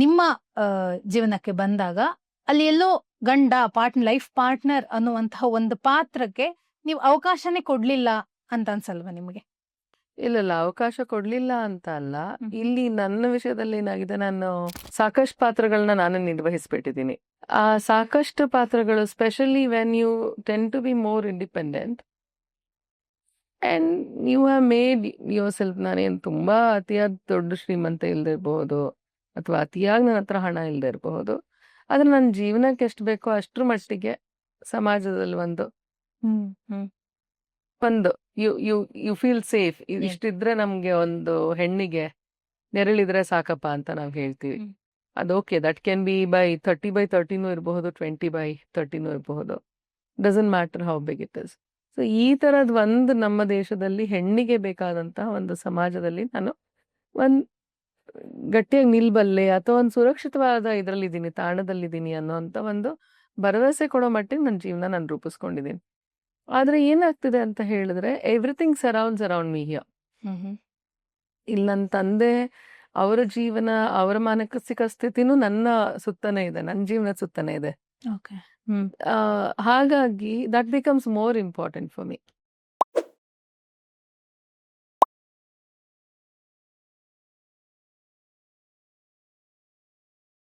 ನಿಮ್ಮ ಜೀವನಕ್ಕೆ ಬಂದಾಗ ಅಲ್ಲಿ ಎಲ್ಲೋ ಗಂಡ ಲೈಫ್ ಪಾರ್ಟ್ನರ್ ಅನ್ನುವಂತಹ ಒಂದು ಪಾತ್ರಕ್ಕೆ ನೀವು ಅವಕಾಶನೇ ಕೊಡ್ಲಿಲ್ಲ ಅಂತ ಅನ್ಸಲ್ವಾ ನಿಮಗೆ? ಇಲ್ಲ ಅವಕಾಶ ಕೊಡ್ಲಿಲ್ಲ ಅಂತ ಅಲ್ಲ. ಇಲ್ಲಿ ನನ್ನ ವಿಷಯದಲ್ಲಿ ಏನಾಗಿದೆ, ನಾನು ಸಾಕಷ್ಟು ಪಾತ್ರಗಳನ್ನ ನಾನು ನಿರ್ವಹಿಸ್ಬಿಟ್ಟಿದ್ದೀನಿ. ಆ ಸಾಕಷ್ಟು ಪಾತ್ರಗಳು, specially when you tend to be more independent and you have made yourself. ನಾನೇನು ತುಂಬಾ ಅತಿಯಾದ ದೊಡ್ಡ ಶ್ರೀಮಂತ ಇಲ್ದಿರಬಹುದು ಅಥವಾ ಅತಿಯಾಗಿ ನನ್ನ ಹತ್ರ ಹಣ ಇಲ್ದೇ ಇರಬಹುದು. ಆದ್ರೆ ನನ್ನ ಜೀವನಕ್ಕೆ ಎಷ್ಟು ಬೇಕೋ ಅಷ್ಟ್ರ ಮಟ್ಟಿಗೆ ಸಮಾಜದಲ್ಲಿ ಒಂದು you you you feel safe. ಇಷ್ಟಿದ್ರೆ ನಮ್ಗೆ ಒಂದು ಹೆಣ್ಣಿಗೆ ನೆರಳಿದ್ರೆ ಸಾಕಪ್ಪ ಅಂತ ನಾವು ಹೇಳ್ತೀವಿ. ಅದು okay, that can be by 30/30 ಇರಬಹುದು, 20/30 ಇರಬಹುದು. Doesn't matter how big it is. So ಈ ತರದ್ ಒಂದು ನಮ್ಮ ದೇಶದಲ್ಲಿ ಹೆಣ್ಣಿಗೆ ಬೇಕಾದಂತಹ ಒಂದು ಸಮಾಜದಲ್ಲಿ ನಾನು ಒಂದ್ ಗಟ್ಟಿಯಾಗಿ ನಿಲ್ಬಲ್ಲೆ ಅಥವಾ ಒಂದು ಸುರಕ್ಷಿತವಾದ ಇದರಲ್ಲಿದ್ದೀನಿ, ತಾಣದಲ್ಲಿದ್ದೀನಿ ಅನ್ನೋಂಥ ಒಂದು ಭರವಸೆ ಕೊಡೋ ಮಟ್ಟಿಗೆ ನನ್ನ ಜೀವನ ನಾನು ರೂಪಿಸ್ಕೊಂಡಿದ್ದೀನಿ. ಆದ್ರೆ ಏನಾಗ್ತಿದೆ ಅಂತ ಹೇಳಿದ್ರೆ, everything surrounds around me here. ಇಲ್ಲಿ ನನ್ನ ತಂದೆ, ಅವರ ಜೀವನ, ಅವರ ಮಾನಸಿಕ ಸ್ಥಿತಿನೂ ನನ್ನ ಸುತ್ತನೇ ಇದೆ, ನನ್ನ ಜೀವನದ ಸುತ್ತನೇ ಇದೆ. ಹಾಗಾಗಿ that becomes more important for me.